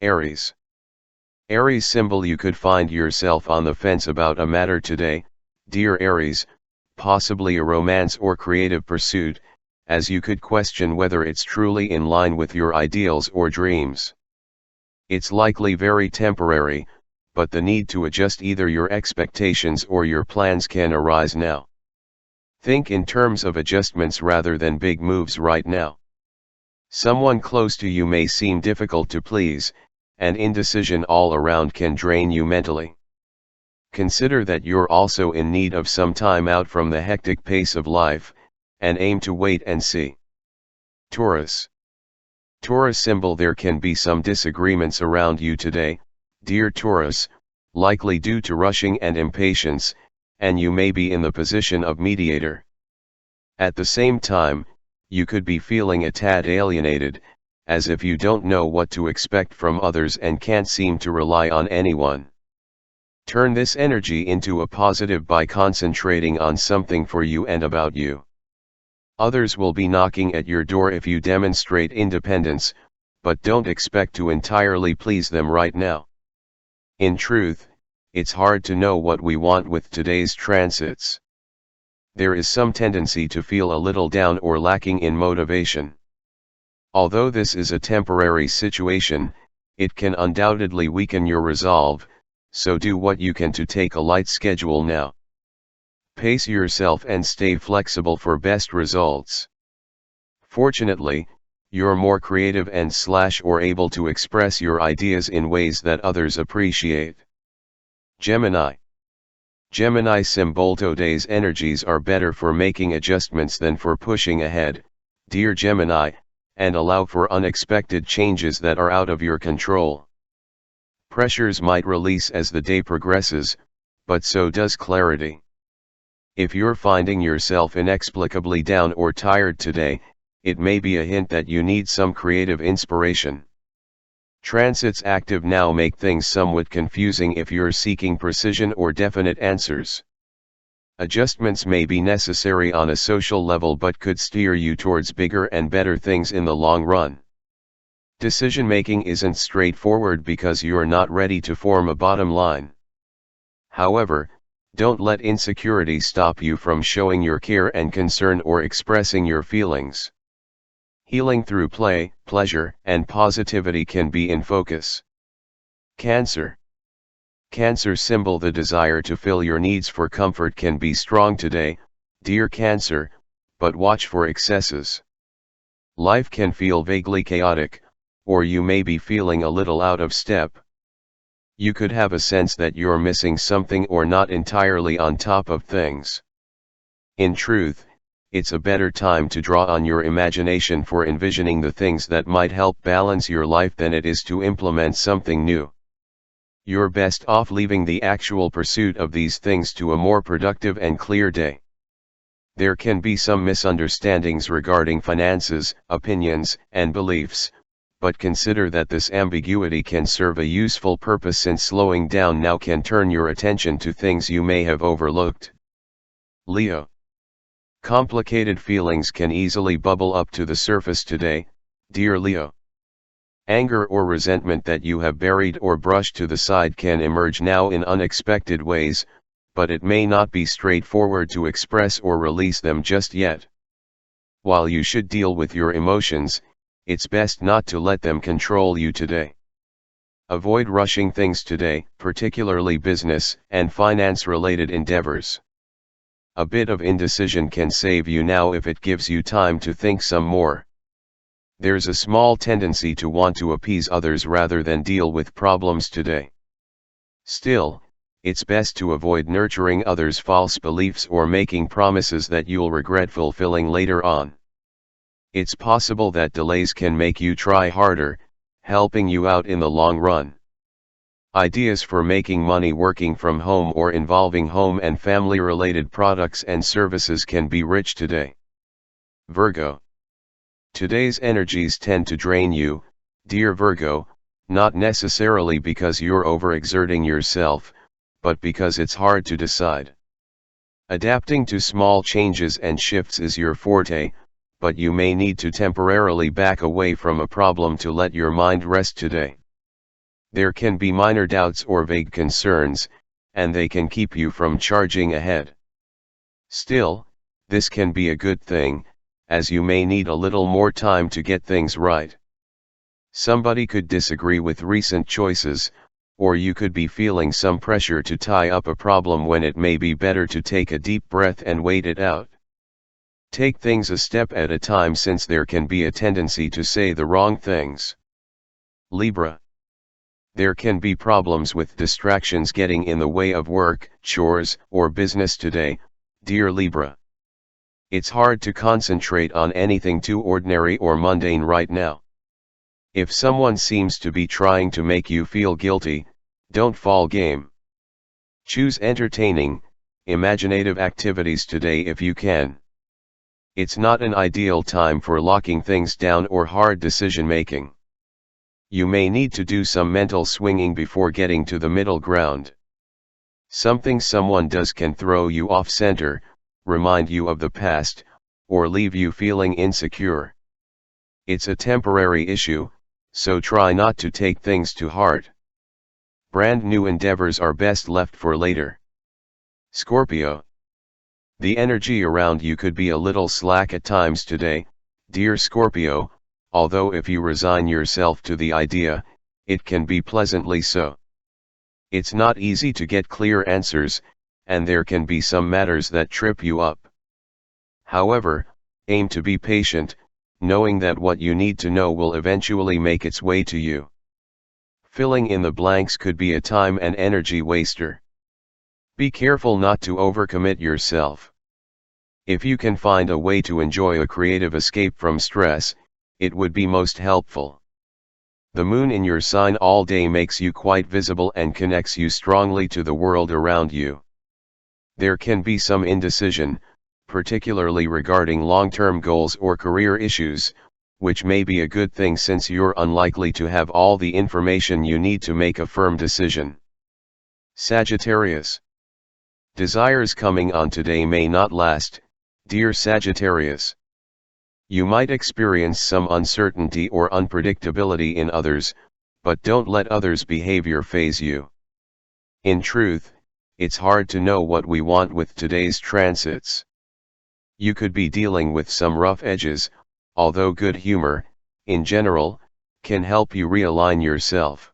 Aries. Aries symbol: you could find yourself on the fence about a matter today, dear Aries, possibly a romance or creative pursuit, as you could question whether it's truly in line with your ideals or dreams. It's likely very temporary, but the need to adjust either your expectations or your plans can arise now. Think in terms of adjustments rather than big moves right now. Someone close to you may seem difficult to please, and indecision all around can drain you mentally. Consider that you're also in need of some time out from the hectic pace of life, and aim to wait and see. Taurus. Taurus symbol: there can be some disagreements around you today, dear Taurus, likely due to rushing and impatience, and you may be in the position of mediator. At the same time, you could be feeling a tad alienated, as if you don't know what to expect from others and can't seem to rely on anyone. Turn this energy into a positive by concentrating on something for you and about you. Others will be knocking at your door if you demonstrate independence, but don't expect to entirely please them right now. In truth, it's hard to know what we want with today's transits. There is some tendency to feel a little down or lacking in motivation. Although this is a temporary situation, it can undoubtedly weaken your resolve, so do what you can to take a light schedule now. Pace yourself and stay flexible for best results. Fortunately, you're more creative and or able to express your ideas in ways that others appreciate. Gemini. Gemini symbol: today's energies are better for making adjustments than for pushing ahead, dear Gemini, and allow for unexpected changes that are out of your control. Pressures might release as the day progresses, but so does clarity. If you're finding yourself inexplicably down or tired today, it may be a hint that you need some creative inspiration. Transits active now make things somewhat confusing if you're seeking precision or definite answers. Adjustments may be necessary on a social level but could steer you towards bigger and better things in the long run. Decision-making isn't straightforward because you're not ready to form a bottom line. However, don't let insecurity stop you from showing your care and concern or expressing your feelings. Healing through play, pleasure, and positivity can be in focus. Cancer. Cancer symbol: the desire to fill your needs for comfort can be strong today, dear Cancer, but watch for excesses. Life can feel vaguely chaotic, or you may be feeling a little out of step. You could have a sense that you're missing something or not entirely on top of things. In truth, it's a better time to draw on your imagination for envisioning the things that might help balance your life than it is to implement something new. You're best off leaving the actual pursuit of these things to a more productive and clear day. There can be some misunderstandings regarding finances, opinions, and beliefs, but consider that this ambiguity can serve a useful purpose, since slowing down now can turn your attention to things you may have overlooked. Leo. Complicated feelings can easily bubble up to the surface today, dear Leo. Anger or resentment that you have buried or brushed to the side can emerge now in unexpected ways, but it may not be straightforward to express or release them just yet. While you should deal with your emotions, it's best not to let them control you today. Avoid rushing things today, particularly business and finance-related endeavors. A bit of indecision can save you now if it gives you time to think some more. There's a small tendency to want to appease others rather than deal with problems today. Still, it's best to avoid nurturing others' false beliefs or making promises that you'll regret fulfilling later on. It's possible that delays can make you try harder, helping you out in the long run. Ideas for making money working from home or involving home and family-related products and services can be rich today. Virgo. Today's energies tend to drain you, dear Virgo, not necessarily because you're overexerting yourself, but because it's hard to decide. Adapting to small changes and shifts is your forte, but you may need to temporarily back away from a problem to let your mind rest today. There can be minor doubts or vague concerns, and they can keep you from charging ahead. Still, this can be a good thing, as you may need a little more time to get things right. Somebody could disagree with recent choices, or you could be feeling some pressure to tie up a problem when it may be better to take a deep breath and wait it out. Take things a step at a time, since there can be a tendency to say the wrong things. Libra. There can be problems with distractions getting in the way of work, chores, or business today, dear Libra. It's hard to concentrate on anything too ordinary or mundane right now. If someone seems to be trying to make you feel guilty, don't fall game. Choose entertaining, imaginative activities today if you can. It's not an ideal time for locking things down or hard decision making. You may need to do some mental swinging before getting to the middle ground. Something someone does can throw you off center, remind you of the past, or leave you feeling insecure. It's a temporary issue, so try not to take things to heart. Brand new endeavors are best left for later. Scorpio. The energy around you could be a little slack at times today, dear Scorpio, although if you resign yourself to the idea, it can be pleasantly so. It's not easy to get clear answers, and there can be some matters that trip you up. However, aim to be patient, knowing that what you need to know will eventually make its way to you. Filling in the blanks could be a time and energy waster. Be careful not to overcommit yourself. If you can find a way to enjoy a creative escape from stress, it would be most helpful. The moon in your sign all day makes you quite visible and connects you strongly to the world around you. There can be some indecision, particularly regarding long-term goals or career issues, which may be a good thing since you're unlikely to have all the information you need to make a firm decision. Sagittarius. Desires coming on today may not last, dear Sagittarius. You might experience some uncertainty or unpredictability in others, but don't let others' behavior faze you. In truth, it's hard to know what we want with today's transits. You could be dealing with some rough edges, although good humor, in general, can help you realign yourself.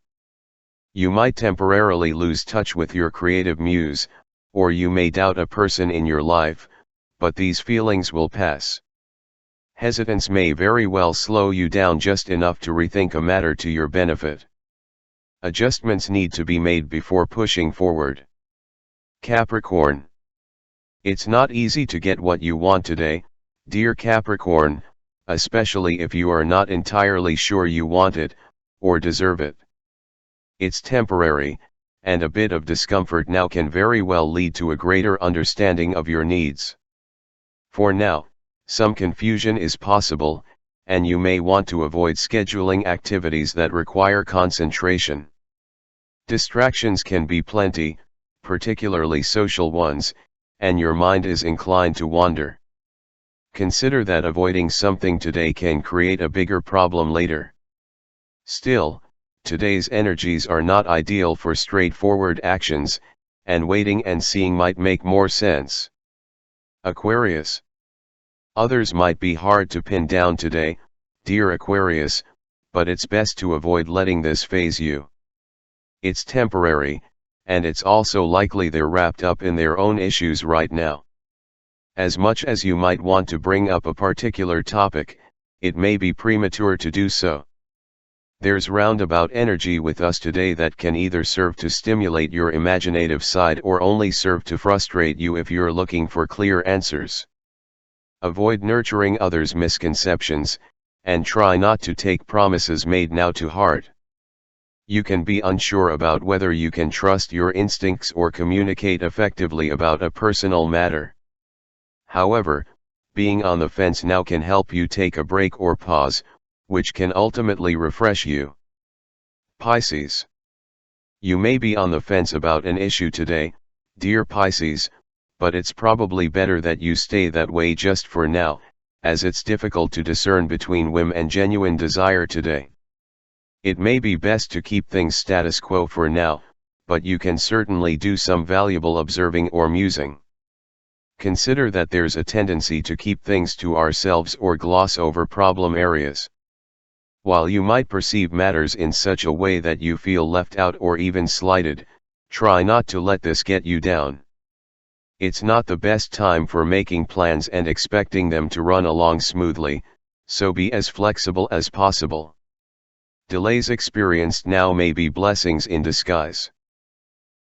You might temporarily lose touch with your creative muse, or you may doubt a person in your life, but these feelings will pass. Hesitance may very well slow you down just enough to rethink a matter to your benefit. Adjustments need to be made before pushing forward. Capricorn. It's not easy to get what you want today, dear Capricorn, especially if you are not entirely sure you want it, or deserve it. It's temporary, and a bit of discomfort now can very well lead to a greater understanding of your needs. For now, some confusion is possible, and you may want to avoid scheduling activities that require concentration. Distractions can be plenty, particularly social ones, and your mind is inclined to wander. Consider that avoiding something today can create a bigger problem later. Still, today's energies are not ideal for straightforward actions, and waiting and seeing might make more sense. Aquarius. Others might be hard to pin down today, dear Aquarius, but it's best to avoid letting this phase you. It's temporary, and it's also likely they're wrapped up in their own issues right now. As much as you might want to bring up a particular topic, it may be premature to do so. There's roundabout energy with us today that can either serve to stimulate your imaginative side or only serve to frustrate you if you're looking for clear answers. Avoid nurturing others' misconceptions, and try not to take promises made now to heart. You can be unsure about whether you can trust your instincts or communicate effectively about a personal matter. However, being on the fence now can help you take a break or pause, which can ultimately refresh you. Pisces. You may be on the fence about an issue today, dear Pisces, but it's probably better that you stay that way just for now, as it's difficult to discern between whim and genuine desire today. It may be best to keep things status quo for now, but you can certainly do some valuable observing or musing. Consider that there's a tendency to keep things to ourselves or gloss over problem areas. While you might perceive matters in such a way that you feel left out or even slighted, try not to let this get you down. It's not the best time for making plans and expecting them to run along smoothly, so be as flexible as possible. Delays experienced now may be blessings in disguise.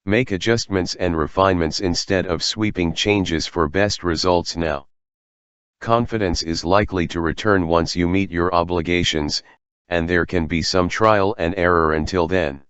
Make adjustments and refinements instead of sweeping changes for best results now. Confidence is likely to return once you meet your obligations, and there can be some trial and error until then.